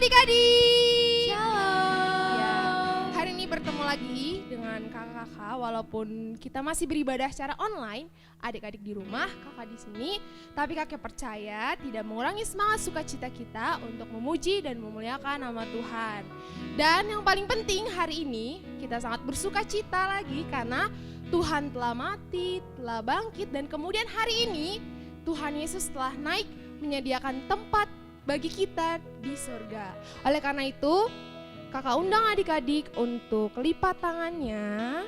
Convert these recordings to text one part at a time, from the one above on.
adik-adik. Shalom. Ya, hari ini bertemu lagi dengan kakak-kakak. Walaupun kita masih beribadah secara online, adik-adik di rumah, kakak di sini. Tapi kakek percaya tidak mengurangi semangat sukacita kita untuk memuji dan memuliakan nama Tuhan. Dan yang paling penting hari ini kita sangat bersukacita lagi karena Tuhan telah mati, telah bangkit, dan kemudian hari ini Tuhan Yesus telah naik menyediakan tempat bagi kita di surga. Oleh karena itu, kakak undang adik-adik untuk lipat tangannya,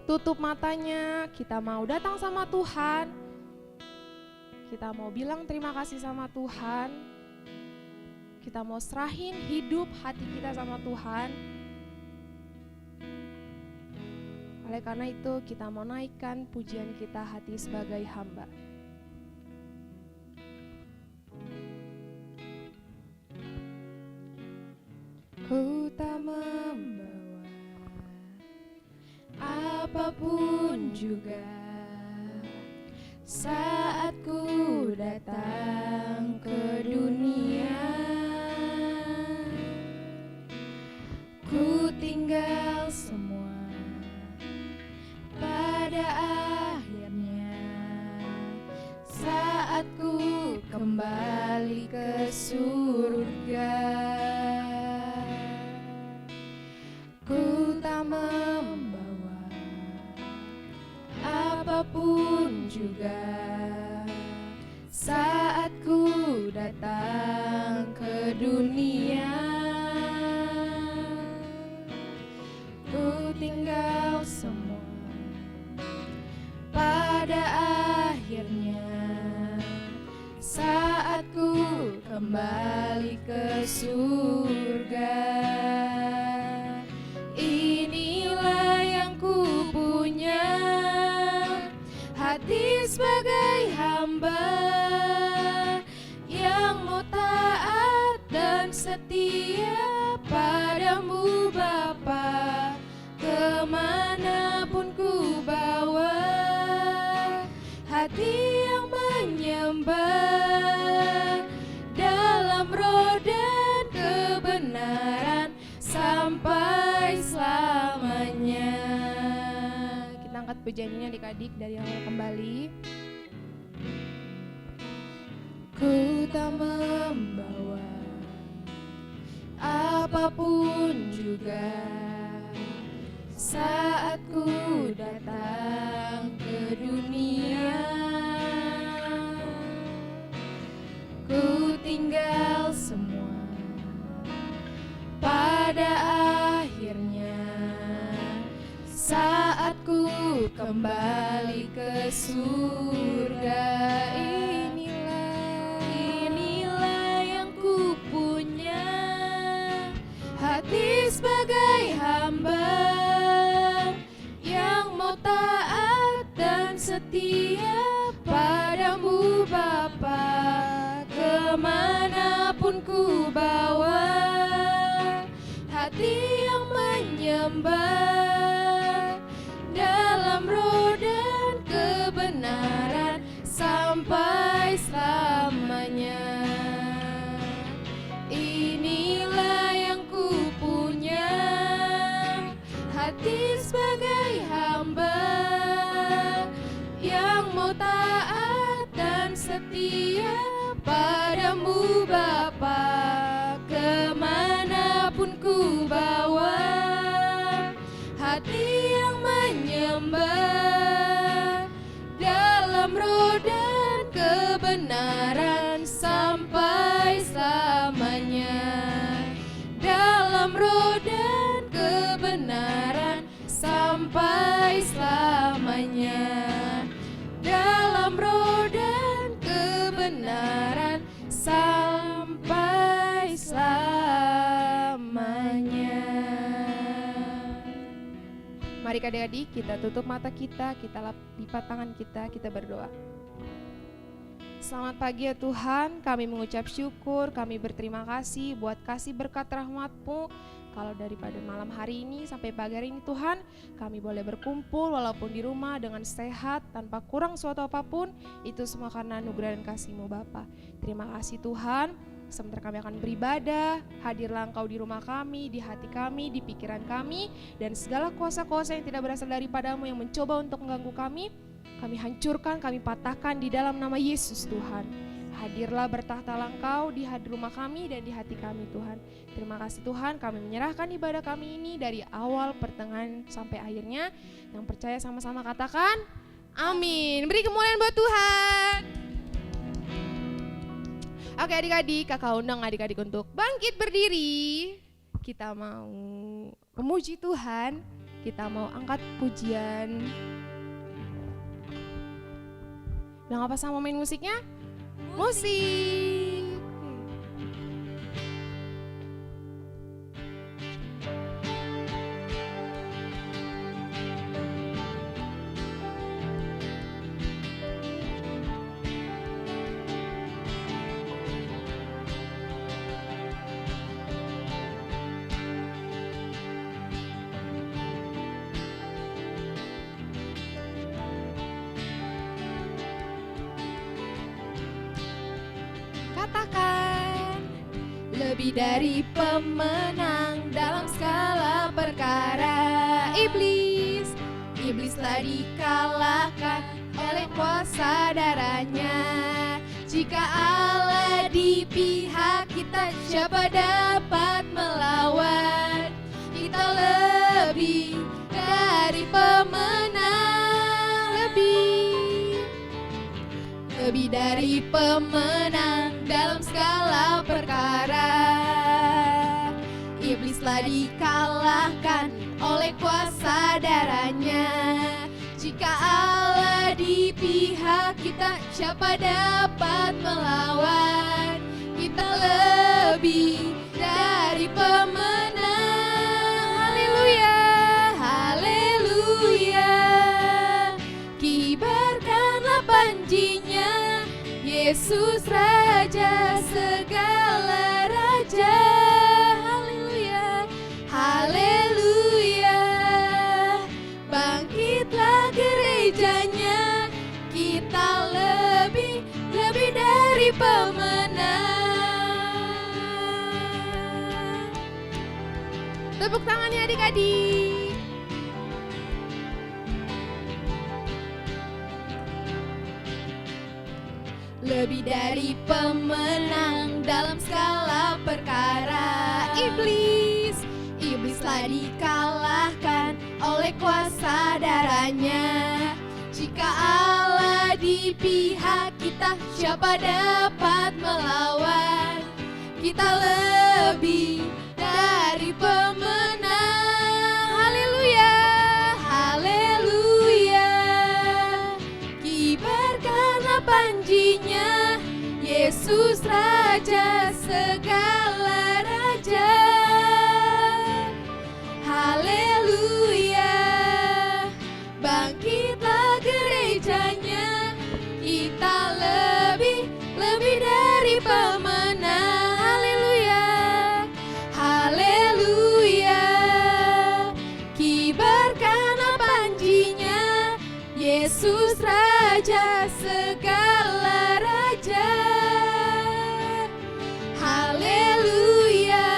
tutup matanya, kita mau datang sama Tuhan, kita mau bilang terima kasih sama Tuhan, kita mau serahin hidup hati kita sama Tuhan. Oleh karena itu, kita mau naikkan pujian kita hati sebagai hamba. Ku tak membawa apapun juga saat ku datang ke dunia. Ku tinggal semua pada akhirnya saat ku kembali ke surga. Ku tak membawa apapun juga saat ku datang ke dunia. Ku tinggal semua pada akhirnya saat ku kembali ke surga. Inilah yang ku punya, hati sebagai hamba yang mau taat dan setia padamu Bapa. Kemanapun ku bawa, hati yang menyembah dalam roh dan kebenaran sampai selamanya. Kita angkat pujian ini adik-adik dari awal kembali. Ku tak membawa apapun juga saat ku datang ke dunia. Ku tinggal semua pada akhirnya saat ku kembali ke surga. Inilah yang ku punya, hati sebagai hamba yang mau taat dan setia padamu Bapa. Kemanapun ku bawa, hati yang menyembah dalam roh dan kebenaran sampai selamanya. Inilah yang ku punya, hati sebagai hamba yang mau taat dan setia padamu Bapa. Kemanapun ku bawa, hati yang menyembah dalam roh dan kebenaran sampai selamanya. Dalam roh dan kebenaran sampai selamanya. Dalam roh dan kebenaran sampai selamanya. Mari adik-adik kita tutup mata kita lipat tangan kita berdoa. Selamat pagi ya Tuhan, kami mengucap syukur, kami berterima kasih buat kasih berkat rahmat-Mu. Kalau daripada malam hari ini sampai pagi hari ini Tuhan, kami boleh berkumpul walaupun di rumah dengan sehat, tanpa kurang suatu apapun, itu semua karena anugerah dan kasih-Mu Bapa. Terima kasih Tuhan, sementara kami akan beribadah. Hadirlah Engkau di rumah kami, di hati kami, di pikiran kami, dan segala kuasa-kuasa yang tidak berasal daripadamu yang mencoba untuk mengganggu kami hancurkan, kami patahkan di dalam nama Yesus Tuhan. Hadirlah bertahtalah Engkau di rumah kami dan di hati kami Tuhan. Terima kasih Tuhan, kami menyerahkan ibadah kami ini dari awal, pertengahan, sampai akhirnya. Yang percaya sama-sama katakan amin. Beri kemuliaan buat Tuhan. Oke adik-adik, kakak undang adik-adik untuk bangkit berdiri. Kita mau memuji Tuhan, kita mau angkat pujian. Udah gak pasang mau main musiknya? Musik. Katakan, lebih dari pemenang dalam segala perkara. Iblis telah dikalahkan oleh kuasa darahnya. Jika Allah di pihak kita, siapa dapat melawan? Kita lebih dari pemenang, lebih dari pemenang dalam segala perkara. Iblis telah dikalahkan oleh kuasa darahnya. Jika Allah di pihak kita, siapa dapat melawan? Kita lebih dari pemenang. Haleluya, haleluya. Kibarkanlah panjinya, Yesus Raja segala raja. Haleluya, haleluya. Bangkitlah gerejanya, kita lebih dari pemenang. Tepuk tangannya adik-adik. Lebih dari pemenang dalam segala perkara. Iblis telah dikalahkan oleh kuasa darahnya. Jika Allah di pihak kita, siapa dapat melawan? Kita lebih dari pemenang. Haleluya, haleluya. Kibarkanlah panjinya, Yesus Raja segala raja. Haleluya. Bangkitlah gerejanya, kita lebih dari pemenang. Haleluya, haleluya. Kibarkanlah panjinya, Yesus Raja segala raja. Haleluya.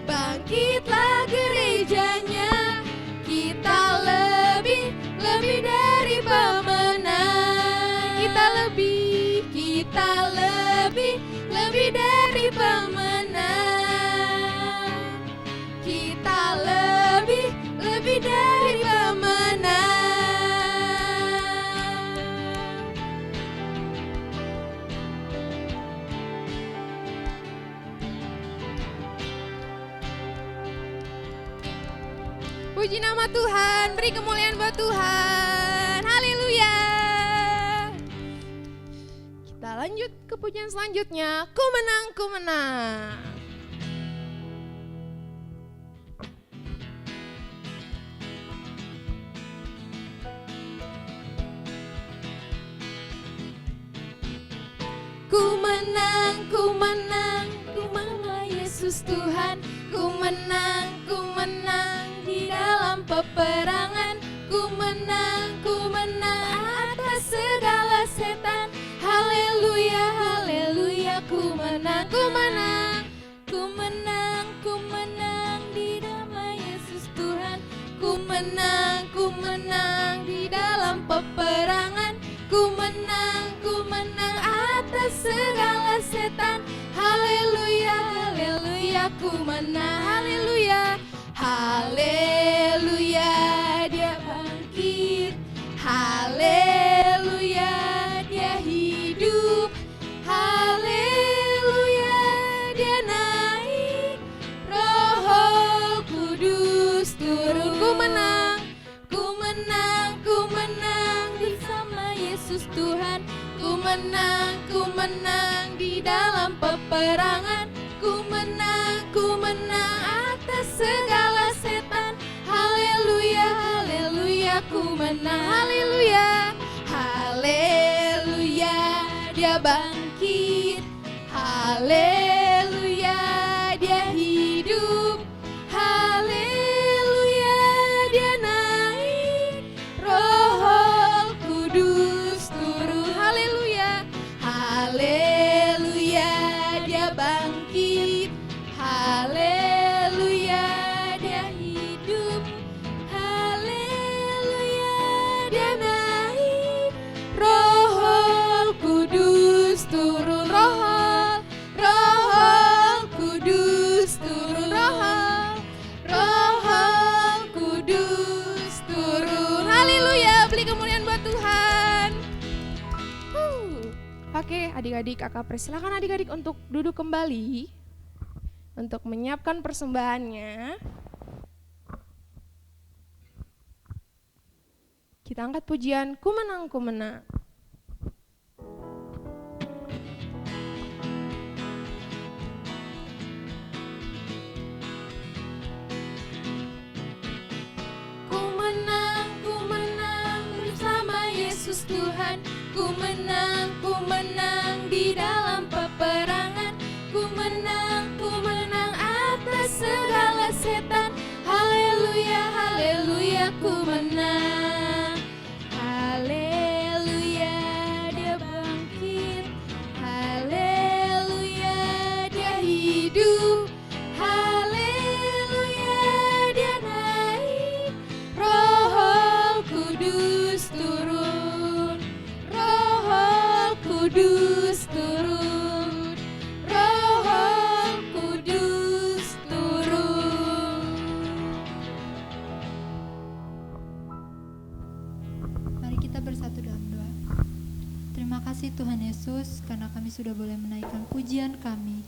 Bangkitlah gerejanya, kita lebih dari pemenang. Kita lebih dari pemenang. Kita lebih dari pemenang. Puji nama Tuhan, beri kemuliaan buat Tuhan. Haleluya. Kita lanjut ke pujian selanjutnya. Ku menang, ku menang. Ku menang, ku menang, ku menang Yesus Tuhan. Ku menang di dalam peperangan. Ku menang atas segala setan. Haleluya, haleluya, ku menang. menang, ku menang, ku menang di nama Yesus Tuhan. Ku menang di dalam peperangan. Ku menang atas segala setan. Haleluya, haleluya, ku menang. Haleluya, haleluya, dia bangkit. Haleluya, dia hidup. Haleluya, dia naik. Roh Kudus turun. Ku menang bersama Yesus Tuhan. Ku menang di dalam peperangan. Ku menang atas segala setan. Haleluya, haleluya, ku menang. Haleluya, haleluya, dia bangkit. Haleluya, dia hidup. Haleluya, dia naik. Roh Kudus turun. Haleluya, haleluya, dia bangkit. Haleluya, dia hidup. Haleluya, dia naik. Roh Kudus turun. Roh Kudus turun. Roh Kudus turun. Haleluya, beri kemuliaan buat Tuhan. Oke, adik-adik, kakak persilakan adik-adik untuk duduk kembali untuk menyiapkan persembahannya. Kita angkat pujian Ku Menang, Ku Menang. Ku menang bersama Yesus Tuhan. Ku menang di dalam peperangan. Ku menang atas segala setan. Haleluya, haleluya, ku menang. Haleluya, dia bangkit. Haleluya, dia hidup. Haleluya, dia naik. Roh Kudus turun. Roh Kudus turun. Roh Kudus turun. Mari kita bersatu dalam doa. Terima kasih Tuhan Yesus, karena kami sudah boleh menaikkan pujian kami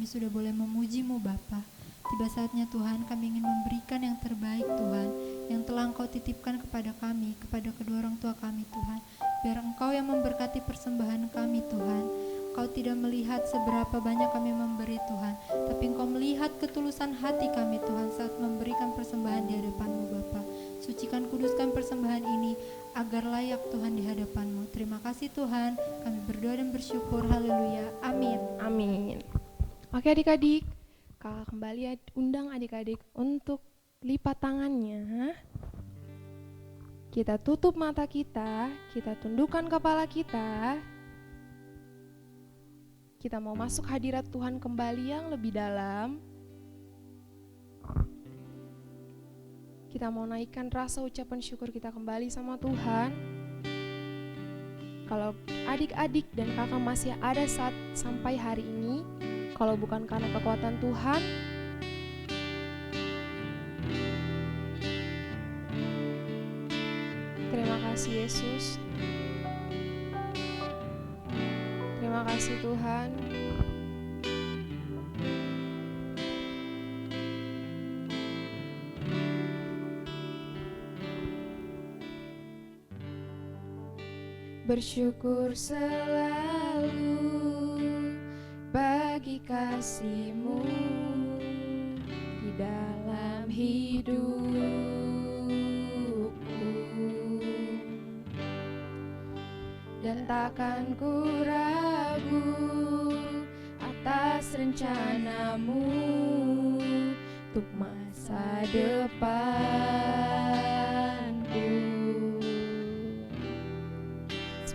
sudah boleh memuji-Mu Bapa. Tiba saatnya Tuhan, kami ingin memberikan yang terbaik Tuhan, yang telah Engkau titipkan kepada kami, kepada kedua orang tua kami Tuhan. Biar Engkau yang memberkati persembahan kami Tuhan. Engkau tidak melihat seberapa banyak kami memberi Tuhan, tapi Engkau melihat ketulusan hati kami Tuhan saat memberikan persembahan di hadapan-Mu Bapa. Sucikan, kuduskan persembahan ini agar layak Tuhan di hadapan-Mu. Terima kasih Tuhan, kami berdoa dan bersyukur. Haleluya, amin. Amin. Oke adik-adik, kakak kembali undang adik-adik untuk lipat tangannya. Kita tutup mata kita tundukkan kepala kita. Kita mau masuk hadirat Tuhan kembali yang lebih dalam. Kita mau naikkan rasa ucapan syukur kita kembali sama Tuhan. Kalau adik-adik dan kakak masih ada saat sampai hari ini, kalau bukan karena kekuatan Tuhan, terima kasih Yesus. Terima kasih Tuhan. Bersyukur selalu bagi kasih-Mu di dalam hidupku, dan takkan ku ragu atas rencana-Mu untuk masa depanku.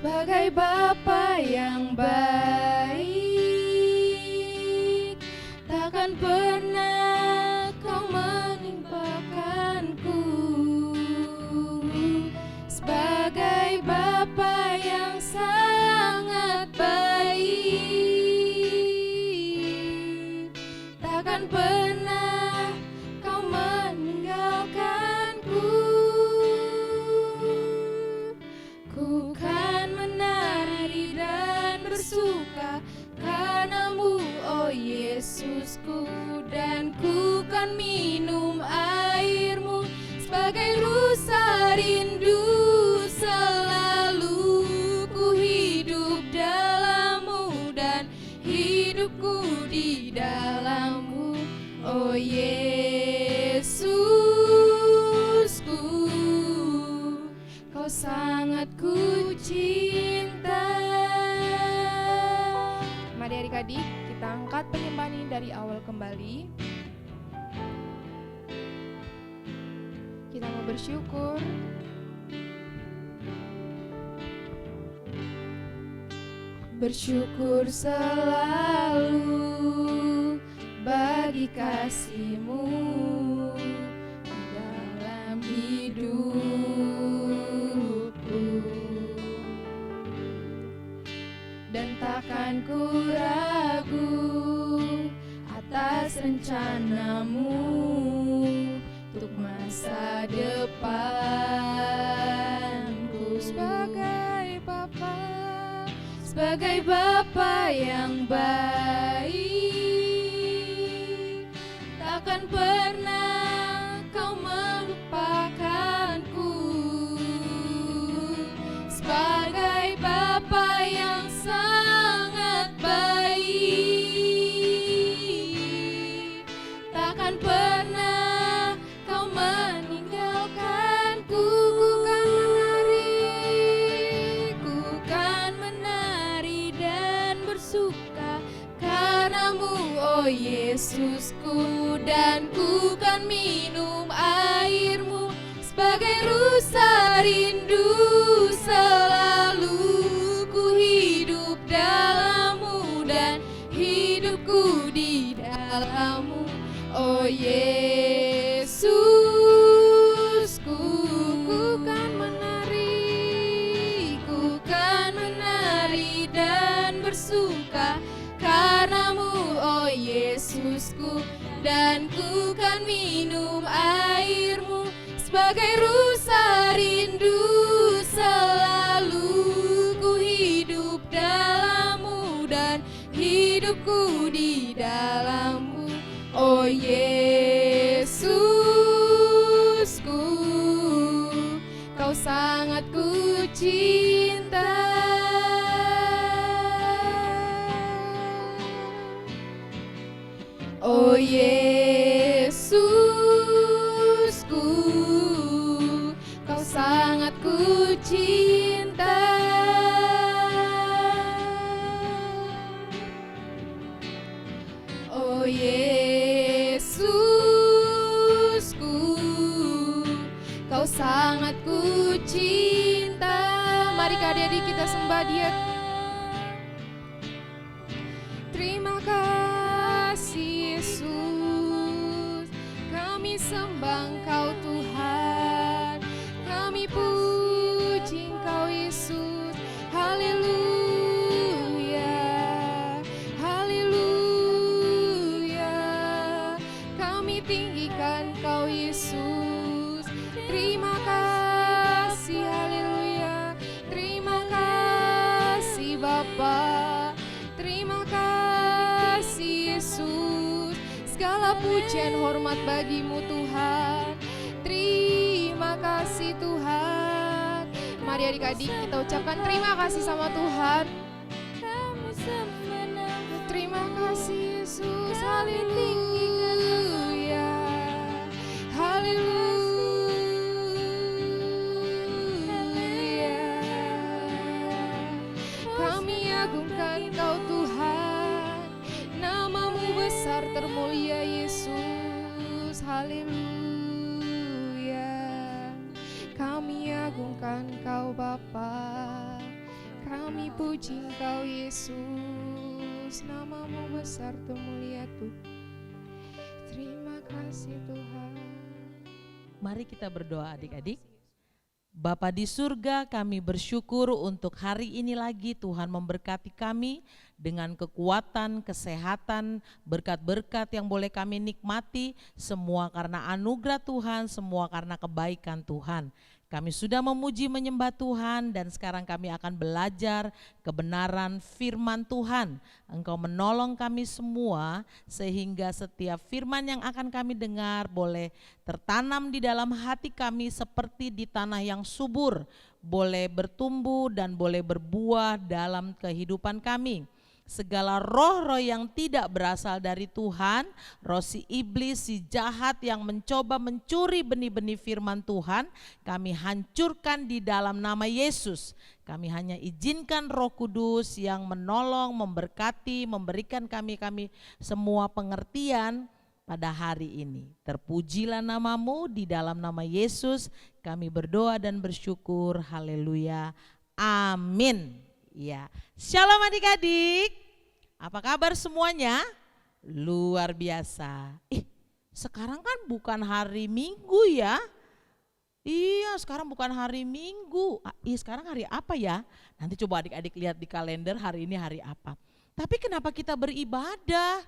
Sebagai Bapa yang baik, takkan pernah kau meninggalkanku. Ku kan menari dan bersuka karenamu, oh Yesusku, dan ku kan minum airmu sebagai rusa rindu. Selalu ku hidup dalammu dan hidupku di dalammu, oh Yesusku, kau sangat ku cinta. Mari adik-adik kita angkat penyembahan ini dari awal kembali. Kita mau bersyukur. Bersyukur selalu bagi kasih-Mu di dalam hidupku, dan takkan ku ragu atas rencana-Mu untuk masa depanku. Sebagai Bapa yang baik, takkan pernah kau melupakanku. Sebagai Bapa yang sangat baik, takkan pernah kau meninggalkanku. Ku kan menari dan bersuka karenamu, oh Yesusku, dan ku kan minum airmu sebagai rusa rindu. Selalu ku hidup dalammu dan hidupku di dalammu, oh Yesusku, ku kan menari dan bersuka karenamu, oh Yesusku, dan ku kan minum airmu sebagai rusa rindu. Selalu ku hidup dalammu dan hidupku di dalammu, oh Yesusku, kau sangat ku cinta. Oh Yesusku, kau sangat ku cinta. Oh Yesusku, kau sangat ku cinta. Mari adik-adik kita sembah Dia. Terima kasih Yesus, kami sembah Engkau Tuhan, kami puji Engkau Yesus. Haleluya, haleluya, kami tinggikan Engkau Yesus. Terima kasih, haleluya. Terima kasih Bapa, terima kasih Yesus. Segala pujian hormat bagimu Tuhan. Terima kasih Tuhan. Mari adik-adik kita ucapkan terima kasih sama Tuhan. Terima kasih Yesus. Haleluya, haleluya. Kami agungkan Kau Tuhan, namamu besar termulia Yesus. Haleluya. Kami agungkan Kau Bapa, kami puji Engkau Yesus. Namamu besar termulia Tuhan. Terima kasih Tuhan. Mari kita berdoa adik-adik. Bapa di surga, kami bersyukur untuk hari ini lagi Tuhan memberkati kami dengan kekuatan, kesehatan, berkat-berkat yang boleh kami nikmati, semua karena anugerah Tuhan, semua karena kebaikan Tuhan. Kami sudah memuji menyembah Tuhan dan sekarang kami akan belajar kebenaran firman Tuhan. Engkau menolong kami semua sehingga setiap firman yang akan kami dengar boleh tertanam di dalam hati kami seperti di tanah yang subur, boleh bertumbuh dan boleh berbuah dalam kehidupan kami. Segala roh-roh yang tidak berasal dari Tuhan, roh si iblis, si jahat yang mencoba mencuri benih-benih firman Tuhan, kami hancurkan di dalam nama Yesus. Kami hanya izinkan Roh Kudus yang menolong, memberkati, memberikan kami semua pengertian pada hari ini. Terpujilah namamu, di dalam nama Yesus kami berdoa dan bersyukur. Haleluya. Amin. Ya, shalom adik-adik. Apa kabar semuanya? Luar biasa. Sekarang kan bukan hari Minggu ya. Iya, sekarang bukan hari Minggu. Sekarang hari apa ya? Nanti coba adik-adik lihat di kalender hari ini hari apa. Tapi kenapa kita beribadah?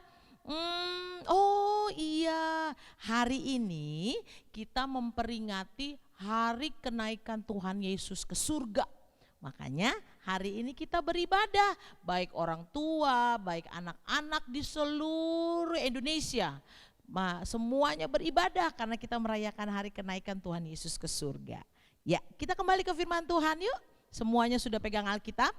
Oh iya, hari ini kita memperingati hari kenaikan Tuhan Yesus ke surga. Makanya hari ini kita beribadah, baik orang tua, baik anak-anak di seluruh Indonesia. Semuanya beribadah karena kita merayakan hari kenaikan Tuhan Yesus ke surga. Ya, kita kembali ke firman Tuhan yuk. Semuanya sudah pegang Alkitab?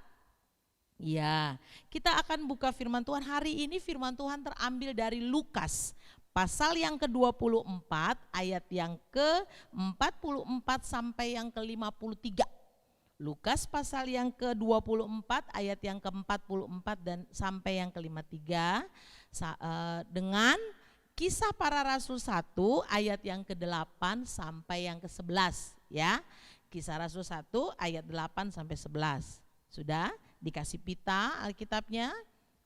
Ya, kita akan buka firman Tuhan. Hari ini firman Tuhan terambil dari Lukas. Pasal yang ke-24 ayat yang ke-44 sampai yang ke-53. Lukas pasal yang ke-24 ayat yang ke-44 dan sampai yang ke-53 dengan Kisah Para Rasul 1 ayat yang ke-8 sampai yang ke-11 ya. Kisah Rasul 1 ayat 8 sampai 11. Sudah dikasih pita Alkitabnya?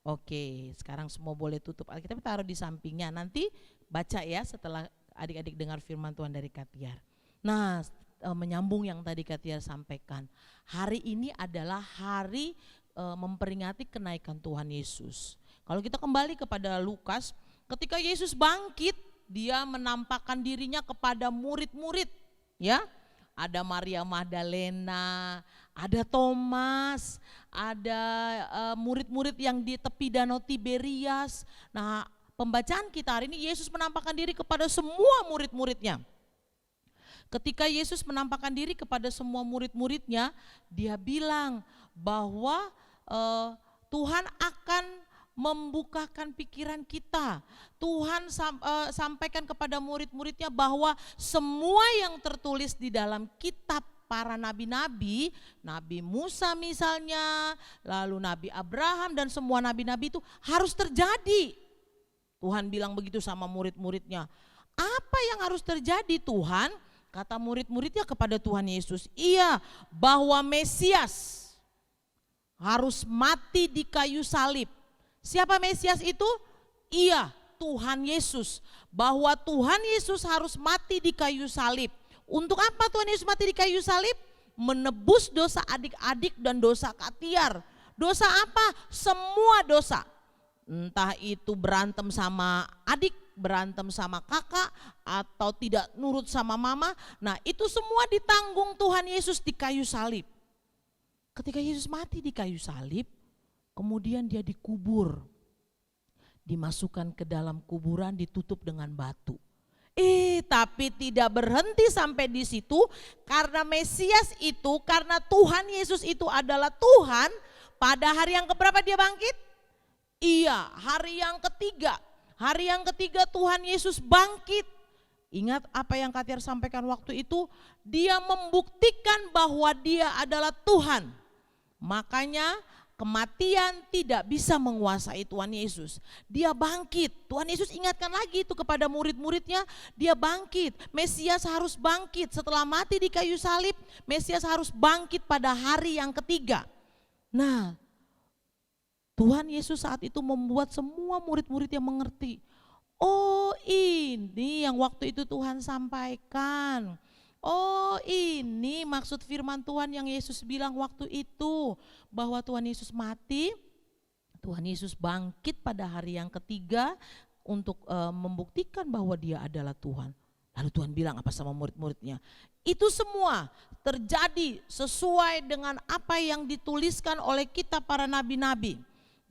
Oke, sekarang semua boleh tutup Alkitab, taruh di sampingnya. Nanti baca ya setelah adik-adik dengar firman Tuhan dari Katiar. Nah, menyambung yang tadi Katiar sampaikan. Hari ini adalah hari memperingati kenaikan Tuhan Yesus. Kalau kita kembali kepada Lukas, ketika Yesus bangkit, dia menampakkan dirinya kepada murid-murid, ya. Ada Maria Magdalena, ada Thomas, ada murid-murid yang di tepi danau Tiberias. Nah, pembacaan kita hari ini Yesus menampakkan diri kepada semua murid-muridnya. Ketika Yesus menampakkan diri kepada semua murid-muridnya, dia bilang bahwa Tuhan akan membukakan pikiran kita. Tuhan sampaikan kepada murid-muridnya bahwa semua yang tertulis di dalam kitab para nabi-nabi, Nabi Musa misalnya, lalu Nabi Abraham dan semua nabi-nabi itu harus terjadi. Tuhan bilang begitu sama murid-muridnya. Apa yang harus terjadi Tuhan? Kata murid-muridnya kepada Tuhan Yesus, iya, bahwa Mesias harus mati di kayu salib. Siapa Mesias itu? Iya, Tuhan Yesus. Bahwa Tuhan Yesus harus mati di kayu salib. Untuk apa Tuhan Yesus mati di kayu salib? Menebus dosa adik-adik dan dosa Katiar. Dosa apa? Semua dosa. Entah itu berantem sama adik, berantem sama kakak, atau tidak nurut sama mama. Nah, itu semua ditanggung Tuhan Yesus di kayu salib. Ketika Yesus mati di kayu salib, kemudian dia dikubur. Dimasukkan ke dalam kuburan, ditutup dengan batu. Tapi tidak berhenti sampai di situ, karena Mesias itu, karena Tuhan Yesus itu adalah Tuhan, pada hari yang keberapa dia bangkit? Iya, hari yang ketiga. Hari yang ketiga Tuhan Yesus bangkit. Ingat apa yang Katiar sampaikan waktu itu? Dia membuktikan bahwa dia adalah Tuhan. Makanya kematian tidak bisa menguasai Tuhan Yesus. Dia bangkit. Tuhan Yesus ingatkan lagi itu kepada murid-muridnya. Dia bangkit. Mesias harus bangkit. Setelah mati di kayu salib, Mesias harus bangkit pada hari yang ketiga. Nah, Tuhan Yesus saat itu membuat semua murid-murid yang mengerti. Oh, ini yang waktu itu Tuhan sampaikan. Oh, ini maksud firman Tuhan yang Yesus bilang waktu itu, bahwa Tuhan Yesus mati, Tuhan Yesus bangkit pada hari yang ketiga untuk membuktikan bahwa dia adalah Tuhan. Lalu Tuhan bilang apa sama murid-muridnya? Itu semua terjadi sesuai dengan apa yang dituliskan oleh kita para nabi-nabi.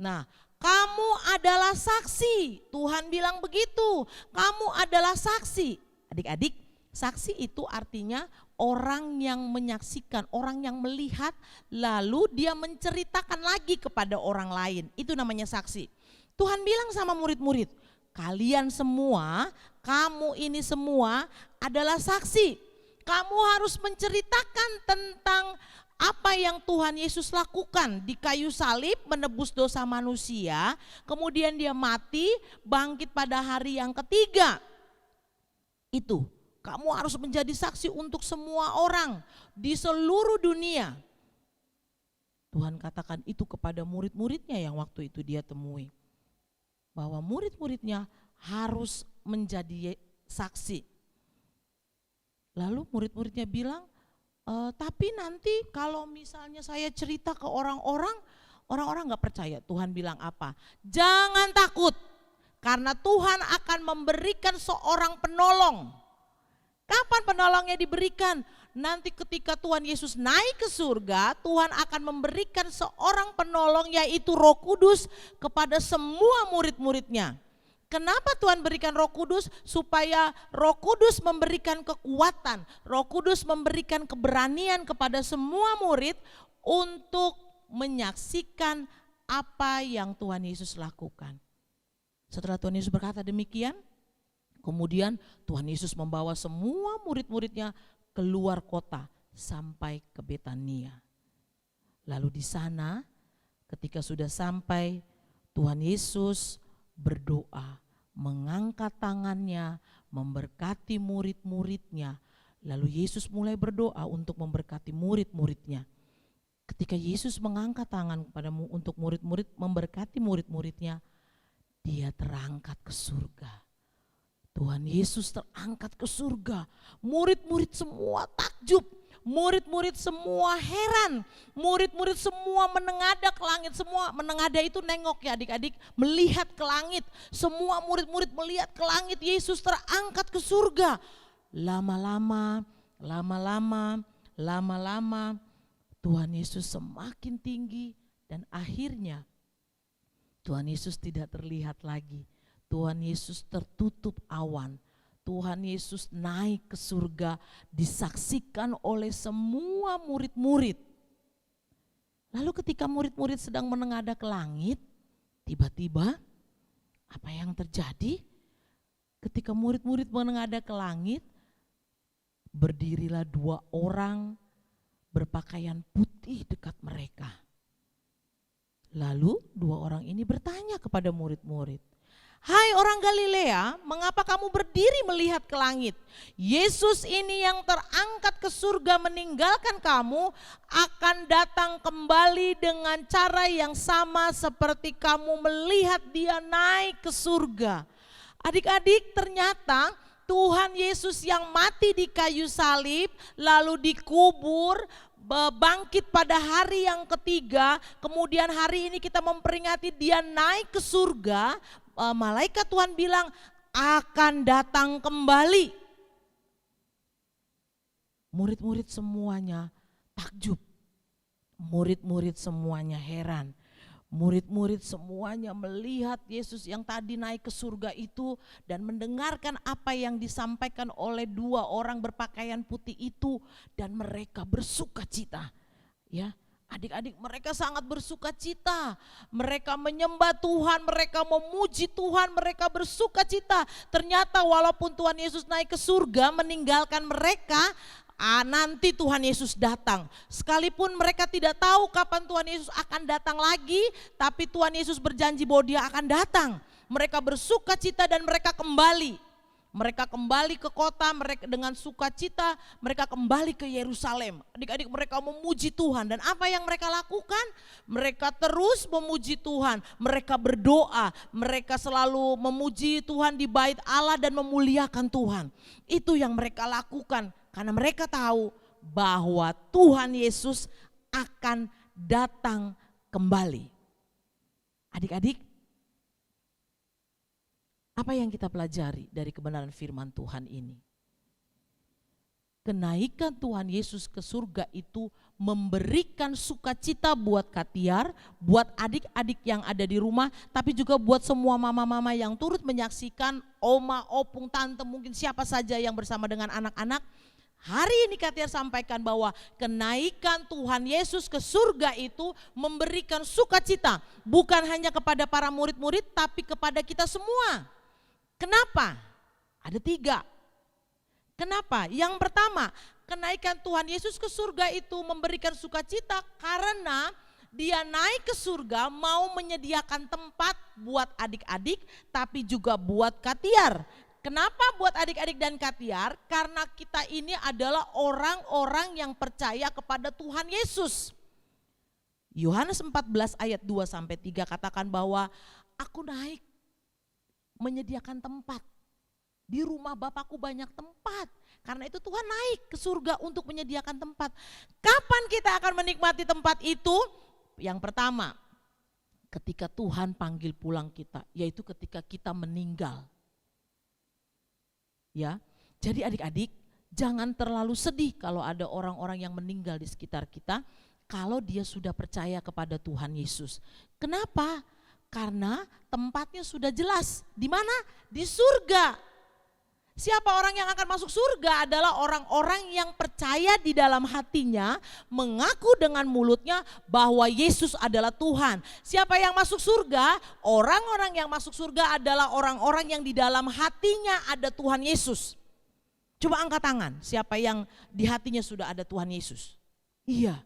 Nah, kamu adalah saksi. Tuhan bilang begitu. Kamu adalah saksi. Adik-adik, saksi itu artinya orang yang menyaksikan, orang yang melihat, lalu dia menceritakan lagi kepada orang lain. Itu namanya saksi. Tuhan bilang sama murid-murid, kalian semua, kamu ini semua adalah saksi. Kamu harus menceritakan tentang apa yang Tuhan Yesus lakukan di kayu salib, menebus dosa manusia, kemudian dia mati, bangkit pada hari yang ketiga. Itu, kamu harus menjadi saksi untuk semua orang di seluruh dunia. Tuhan katakan itu kepada murid-muridnya yang waktu itu dia temui. Bahwa murid-muridnya harus menjadi saksi. Lalu murid-muridnya bilang, tapi nanti kalau misalnya saya cerita ke orang-orang, orang-orang gak percaya. Tuhan bilang apa? Jangan takut, karena Tuhan akan memberikan seorang penolong. Kapan penolongnya diberikan? Nanti ketika Tuhan Yesus naik ke surga, Tuhan akan memberikan seorang penolong, yaitu Roh Kudus, kepada semua murid-muridnya. Kenapa Tuhan berikan Roh Kudus? Supaya Roh Kudus memberikan kekuatan, Roh Kudus memberikan keberanian kepada semua murid untuk menyaksikan apa yang Tuhan Yesus lakukan. Setelah Tuhan Yesus berkata demikian, kemudian Tuhan Yesus membawa semua murid-muridnya keluar kota sampai ke Betania. Lalu di sana ketika sudah sampai, Tuhan Yesus berdoa, mengangkat tangannya, memberkati murid-muridnya. Lalu Yesus mulai berdoa untuk memberkati murid-muridnya. Ketika Yesus mengangkat tangan kepadamu untuk murid-murid, memberkati murid-muridnya, dia terangkat ke surga. Tuhan Yesus terangkat ke surga. Murid-murid semua takjub. Murid-murid semua heran, murid-murid semua menengadah ke langit, semua menengadah itu nengok ya adik-adik, melihat ke langit. Semua murid-murid melihat ke langit, Yesus terangkat ke surga. Lama-lama Tuhan Yesus semakin tinggi dan akhirnya Tuhan Yesus tidak terlihat lagi. Tuhan Yesus tertutup awan. Tuhan Yesus naik ke surga, disaksikan oleh semua murid-murid. Lalu ketika murid-murid sedang menengadah ke langit, tiba-tiba apa yang terjadi? Ketika murid-murid menengadah ke langit, berdirilah dua orang berpakaian putih dekat mereka. Lalu dua orang ini bertanya kepada murid-murid, "Hai orang Galilea, mengapa kamu berdiri melihat ke langit? Yesus ini yang terangkat ke surga meninggalkan kamu akan datang kembali dengan cara yang sama seperti kamu melihat dia naik ke surga." Adik-adik, ternyata Tuhan Yesus yang mati di kayu salib lalu dikubur, bangkit pada hari yang ketiga, kemudian hari ini kita memperingati dia naik ke surga. Malaikat Tuhan bilang akan datang kembali. Murid-murid semuanya takjub. Murid-murid semuanya heran. Murid-murid semuanya melihat Yesus yang tadi naik ke surga itu dan mendengarkan apa yang disampaikan oleh dua orang berpakaian putih itu dan mereka bersuka cita. Ya. Adik-adik, mereka sangat bersuka cita, mereka menyembah Tuhan, mereka memuji Tuhan, mereka bersuka cita. Ternyata walaupun Tuhan Yesus naik ke surga meninggalkan mereka, nanti Tuhan Yesus datang. Sekalipun mereka tidak tahu kapan Tuhan Yesus akan datang lagi, tapi Tuhan Yesus berjanji bahwa dia akan datang. Mereka bersuka cita dan mereka kembali. Mereka kembali ke kota, mereka dengan sukacita, mereka kembali ke Yerusalem. Adik-adik, mereka memuji Tuhan dan apa yang mereka lakukan? Mereka terus memuji Tuhan, mereka berdoa, mereka selalu memuji Tuhan di bait Allah dan memuliakan Tuhan. Itu yang mereka lakukan Karena mereka tahu bahwa Tuhan Yesus akan datang kembali. Adik-adik, apa yang kita pelajari dari kebenaran firman Tuhan ini? Kenaikan Tuhan Yesus ke surga itu memberikan sukacita buat Katiar, buat adik-adik yang ada di rumah, tapi juga buat semua mama-mama yang turut menyaksikan, oma, opung, tante, mungkin siapa saja yang bersama dengan anak-anak. Hari ini Katiar sampaikan bahwa kenaikan Tuhan Yesus ke surga itu memberikan sukacita, bukan hanya kepada para murid-murid, tapi kepada kita semua. Kenapa? Ada 3. Kenapa? Yang pertama, kenaikan Tuhan Yesus ke surga itu memberikan sukacita karena dia naik ke surga mau menyediakan tempat buat adik-adik tapi juga buat Katiar. Kenapa buat adik-adik dan Katiar? Karena kita ini adalah orang-orang yang percaya kepada Tuhan Yesus. Yohanes 14 ayat 2 sampai 3 katakan bahwa aku naik menyediakan tempat. Di rumah Bapakku banyak tempat. Karena itu Tuhan naik ke surga untuk menyediakan tempat. Kapan kita akan menikmati tempat itu? Yang pertama, ketika Tuhan panggil pulang kita, yaitu ketika kita meninggal. Ya, jadi adik-adik, jangan terlalu sedih kalau ada orang-orang yang meninggal di sekitar kita, kalau dia sudah percaya kepada Tuhan Yesus. Kenapa? Karena tempatnya sudah jelas. Di mana? Di surga. Siapa orang yang akan masuk surga adalah orang-orang yang percaya di dalam hatinya, mengaku dengan mulutnya bahwa Yesus adalah Tuhan. Siapa yang masuk surga? Orang-orang yang masuk surga adalah orang-orang yang di dalam hatinya ada Tuhan Yesus. Coba angkat tangan, siapa yang di hatinya sudah ada Tuhan Yesus? Iya.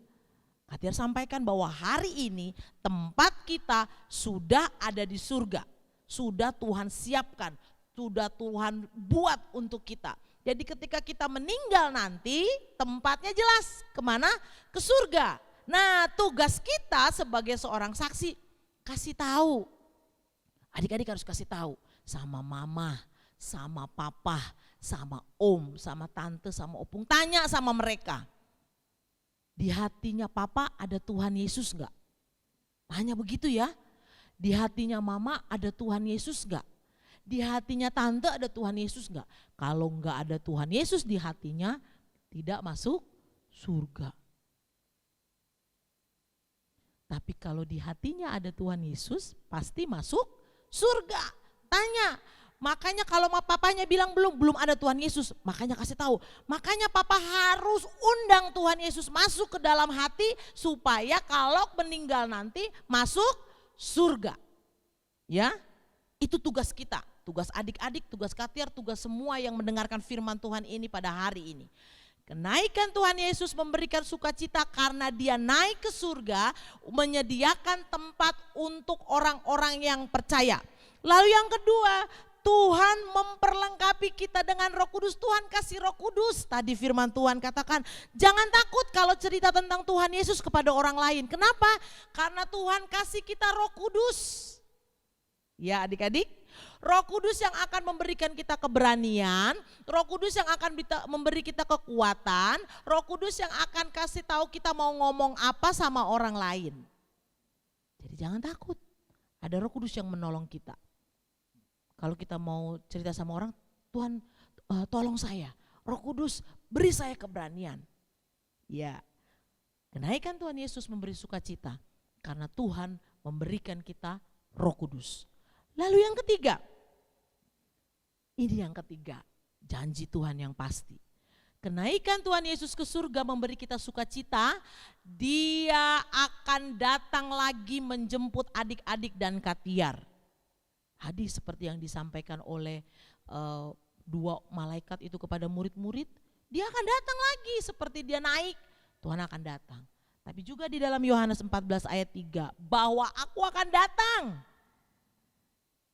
Katiar sampaikan bahwa hari ini tempat kita sudah ada di surga. Sudah Tuhan siapkan. Sudah Tuhan buat untuk kita. Jadi ketika kita meninggal nanti tempatnya jelas kemana? Ke surga. Nah tugas kita sebagai seorang saksi kasih tahu. Adik-adik harus kasih tahu sama mama, sama papa, sama om, sama tante, sama opung. Tanya sama mereka. Di hatinya papa ada Tuhan Yesus enggak? Tanya begitu ya. Di hatinya mama ada Tuhan Yesus enggak? Di hatinya tante ada Tuhan Yesus enggak? Kalau enggak ada Tuhan Yesus di hatinya, tidak masuk surga. Tapi kalau di hatinya ada Tuhan Yesus, pasti masuk surga. Tanya, makanya kalau papanya bilang belum ada Tuhan Yesus, makanya kasih tahu. Makanya papa harus undang Tuhan Yesus masuk ke dalam hati supaya kalau meninggal nanti masuk surga. Ya, itu tugas kita. Tugas adik-adik, tugas Katiar, tugas semua yang mendengarkan firman Tuhan ini pada hari ini. Kenaikan Tuhan Yesus memberikan sukacita karena dia naik ke surga menyediakan tempat untuk orang-orang yang percaya. Lalu yang kedua, Tuhan memperlengkapi kita dengan Roh Kudus. Tuhan kasih Roh Kudus. Tadi firman Tuhan katakan, jangan takut kalau cerita tentang Tuhan Yesus kepada orang lain. Kenapa? Karena Tuhan kasih kita Roh Kudus. Ya adik-adik, Roh Kudus yang akan memberikan kita keberanian, Roh Kudus yang akan memberi kita kekuatan, Roh Kudus yang akan kasih tahu kita mau ngomong apa sama orang lain. Jadi jangan takut, ada Roh Kudus yang menolong kita. Kalau kita mau cerita sama orang, Tuhan tolong saya, Roh Kudus beri saya keberanian. Ya, kenaikan Tuhan Yesus memberi sukacita karena Tuhan memberikan kita Roh Kudus. Lalu yang ketiga, ini yang ketiga, janji Tuhan yang pasti. Kenaikan Tuhan Yesus ke surga memberi kita sukacita, dia akan datang lagi menjemput adik-adik dan Katiar. Hadis seperti yang disampaikan oleh dua malaikat itu kepada murid-murid, dia akan datang lagi seperti dia naik, Tuhan akan datang. Tapi juga di dalam Yohanes 14 ayat 3, bahwa aku akan datang.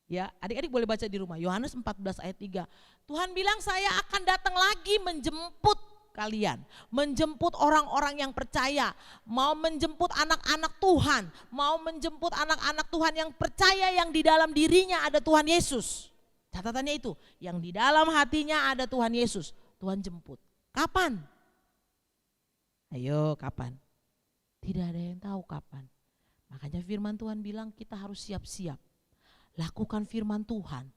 Ya, adik-adik boleh baca di rumah, Yohanes 14 ayat 3. Tuhan bilang saya akan datang lagi menjemput kalian, menjemput orang-orang yang percaya, mau menjemput anak-anak Tuhan, mau menjemput anak-anak Tuhan yang percaya yang di dalam dirinya ada Tuhan Yesus. Catatannya itu, yang di dalam hatinya ada Tuhan Yesus, Tuhan jemput. Kapan? Ayo kapan? Tidak ada yang tahu kapan. Makanya firman Tuhan bilang kita harus siap-siap. Lakukan firman Tuhan.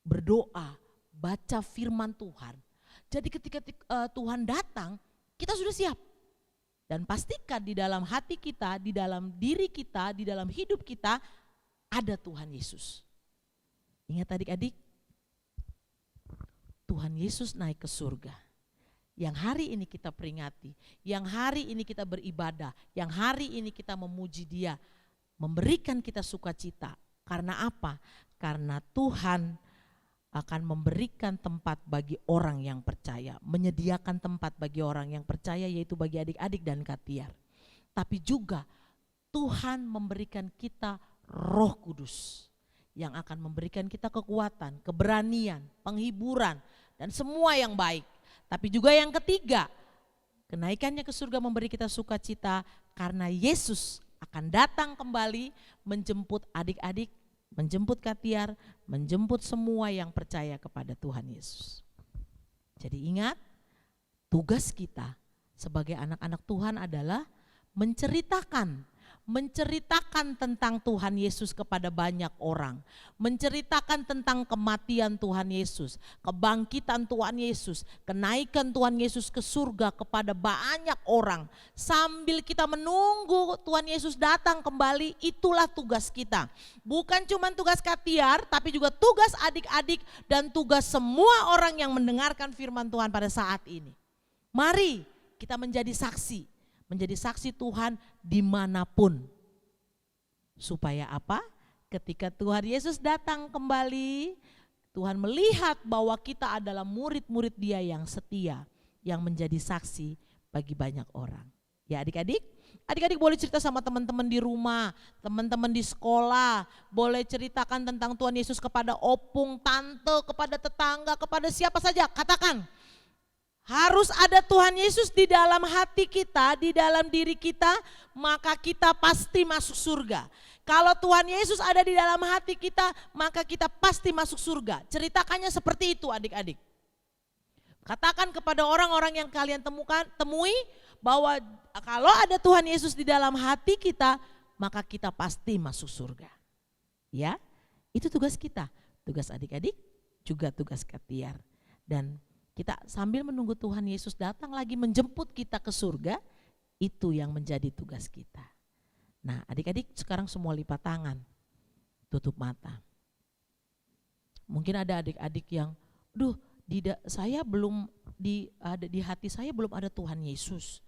Berdoa, baca firman Tuhan. Jadi ketika Tuhan datang, kita sudah siap. Dan pastikan di dalam hati kita, di dalam diri kita, di dalam hidup kita ada Tuhan Yesus. Ingat adik-adik, Tuhan Yesus naik ke surga. Yang hari ini kita peringati, yang hari ini kita beribadah, yang hari ini kita memuji Dia, memberikan kita sukacita. Karena apa? Karena Tuhan akan memberikan tempat bagi orang yang percaya, menyediakan tempat bagi orang yang percaya, yaitu bagi adik-adik dan Katiar. Tapi juga Tuhan memberikan kita Roh Kudus yang akan memberikan kita kekuatan, keberanian, penghiburan, dan semua yang baik. Tapi juga yang ketiga, kenaikannya ke surga memberi kita sukacita karena Yesus akan datang kembali menjemput adik-adik, menjemput Katiar, menjemput semua yang percaya kepada Tuhan Yesus. Jadi ingat, tugas kita sebagai anak-anak Tuhan adalah menceritakan tentang Tuhan Yesus kepada banyak orang. Menceritakan tentang kematian Tuhan Yesus, kebangkitan Tuhan Yesus, kenaikan Tuhan Yesus ke surga kepada banyak orang. Sambil kita menunggu Tuhan Yesus datang kembali, itulah tugas kita. Bukan cuma tugas Katiar, tapi juga tugas adik-adik dan tugas semua orang yang mendengarkan firman Tuhan pada saat ini. Mari kita menjadi saksi Tuhan dimanapun. Supaya apa? Ketika Tuhan Yesus datang kembali, Tuhan melihat bahwa kita adalah murid-murid Dia yang setia, yang menjadi saksi bagi banyak orang. Ya adik-adik boleh cerita sama teman-teman di rumah, teman-teman di sekolah, boleh ceritakan tentang Tuhan Yesus kepada opung, tante, kepada tetangga, kepada siapa saja, katakan. Harus ada Tuhan Yesus di dalam hati kita, di dalam diri kita, maka kita pasti masuk surga. Kalau Tuhan Yesus ada di dalam hati kita, maka kita pasti masuk surga. Ceritakannya seperti itu adik-adik. Katakan kepada orang-orang yang kalian temui bahwa kalau ada Tuhan Yesus di dalam hati kita, maka kita pasti masuk surga. Ya, itu tugas kita, tugas adik-adik, juga tugas Katiar. Dan kita sambil menunggu Tuhan Yesus datang lagi menjemput kita ke surga, itu yang menjadi tugas kita. Nah adik-adik sekarang semua lipat tangan, tutup mata. Mungkin ada adik-adik yang, saya belum di hati saya belum ada Tuhan Yesus.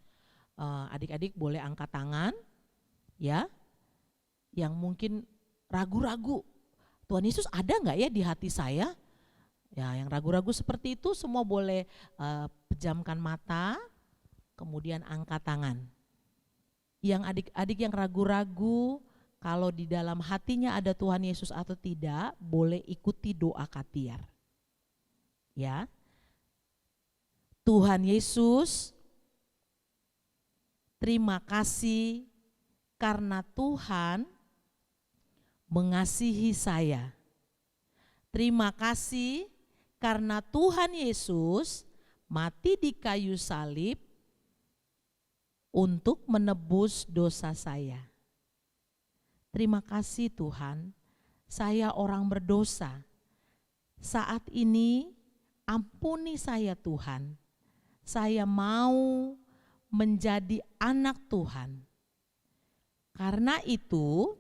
Adik-adik boleh angkat tangan, ya, yang mungkin ragu-ragu, Tuhan Yesus ada nggak ya di hati saya? Ya, yang ragu-ragu seperti itu semua boleh pejamkan mata, kemudian angkat tangan. Yang adik-adik yang ragu-ragu kalau di dalam hatinya ada Tuhan Yesus atau tidak, boleh ikuti doa Katiar. Ya. Tuhan Yesus, terima kasih karena Tuhan mengasihi saya. Terima kasih karena Tuhan Yesus mati di kayu salib untuk menebus dosa saya. Terima kasih Tuhan, saya orang berdosa. Saat ini ampuni saya Tuhan. Saya mau menjadi anak Tuhan. Karena itu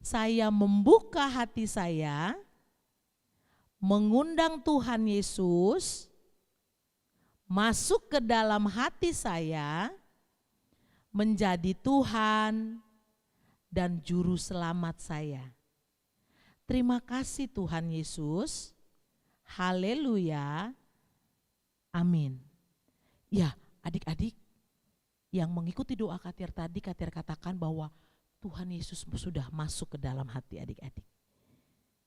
saya membuka hati saya, mengundang Tuhan Yesus masuk ke dalam hati saya, menjadi Tuhan dan juru selamat saya. Terima kasih Tuhan Yesus. Haleluya. Amin. Ya, adik-adik yang mengikuti doa Katiar tadi, Katiar katakan bahwa Tuhan Yesus sudah masuk ke dalam hati adik-adik.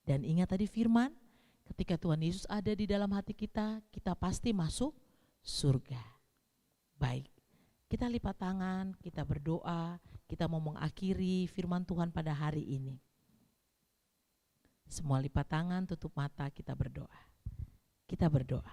Dan ingat tadi firman, ketika Tuhan Yesus ada di dalam hati kita, kita pasti masuk surga. Baik, kita lipat tangan, kita berdoa, kita mau mengakhiri firman Tuhan pada hari ini. Semua lipat tangan, tutup mata, kita berdoa. Kita berdoa.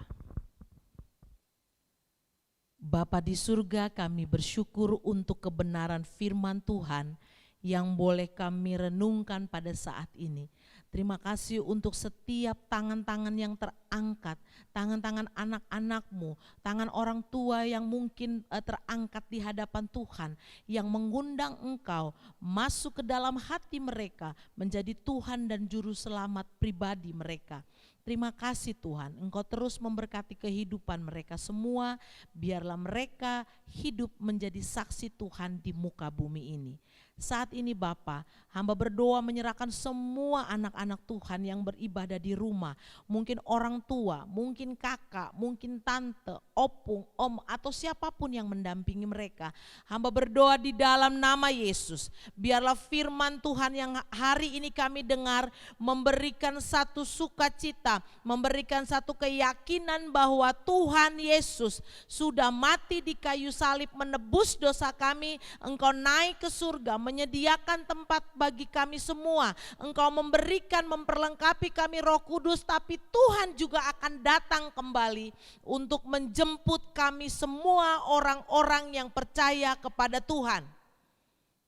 Bapa di surga, kami bersyukur untuk kebenaran firman Tuhan yang boleh kami renungkan pada saat ini. Terima kasih untuk setiap tangan-tangan yang terangkat, tangan-tangan anak-anak-Mu, tangan orang tua yang mungkin terangkat di hadapan Tuhan, yang mengundang Engkau masuk ke dalam hati mereka, menjadi Tuhan dan Juru Selamat pribadi mereka. Terima kasih Tuhan, Engkau terus memberkati kehidupan mereka semua, biarlah mereka hidup menjadi saksi Tuhan di muka bumi ini. Saat ini Bapa, hamba berdoa menyerahkan semua anak-anak Tuhan yang beribadah di rumah, mungkin orang tua, mungkin kakak, mungkin tante, opung, om, atau siapapun yang mendampingi mereka. Hamba berdoa di dalam nama Yesus, biarlah firman Tuhan yang hari ini kami dengar memberikan satu sukacita, memberikan satu keyakinan bahwa Tuhan Yesus sudah mati di kayu salib menebus dosa kami, Engkau naik ke surga, menyediakan tempat bagi kami semua. Engkau memberikan, memperlengkapi kami Roh Kudus, tapi Tuhan juga akan datang kembali untuk menjemput kami semua orang-orang yang percaya kepada Tuhan.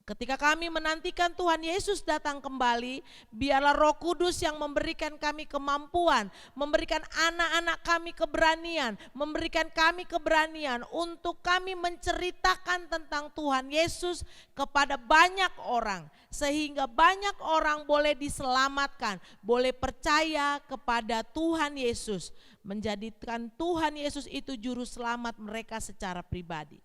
Ketika kami menantikan Tuhan Yesus datang kembali, biarlah Roh Kudus yang memberikan kami kemampuan, memberikan anak-anak kami keberanian untuk kami menceritakan tentang Tuhan Yesus kepada banyak orang, sehingga banyak orang boleh diselamatkan, boleh percaya kepada Tuhan Yesus, menjadikan Tuhan Yesus itu juru selamat mereka secara pribadi.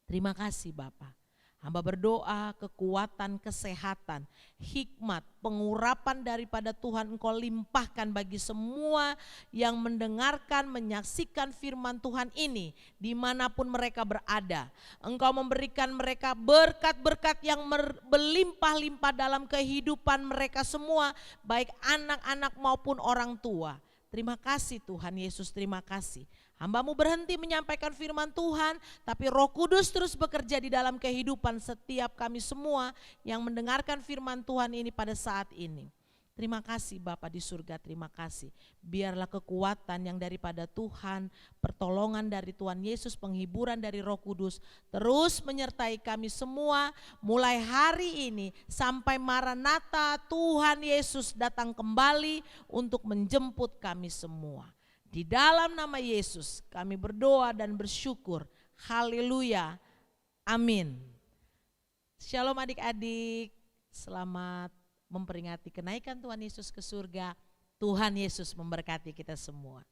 Terima kasih Bapa. Hamba berdoa kekuatan, kesehatan, hikmat, pengurapan daripada Tuhan Engkau limpahkan bagi semua yang mendengarkan, menyaksikan firman Tuhan ini dimanapun mereka berada. Engkau memberikan mereka berkat-berkat yang berlimpah-limpah dalam kehidupan mereka semua, baik anak-anak maupun orang tua. Terima kasih Tuhan Yesus, terima kasih. Hamba-Mu berhenti menyampaikan firman Tuhan, tapi Roh Kudus terus bekerja di dalam kehidupan setiap kami semua yang mendengarkan firman Tuhan ini pada saat ini. Terima kasih Bapa di surga, terima kasih. Biarlah kekuatan yang daripada Tuhan, pertolongan dari Tuhan Yesus, penghiburan dari Roh Kudus terus menyertai kami semua mulai hari ini sampai Maranatha Tuhan Yesus datang kembali untuk menjemput kami semua. Di dalam nama Yesus kami berdoa dan bersyukur. Haleluya. Amin. Shalom adik-adik. Selamat memperingati kenaikan Tuhan Yesus ke surga. Tuhan Yesus memberkati kita semua.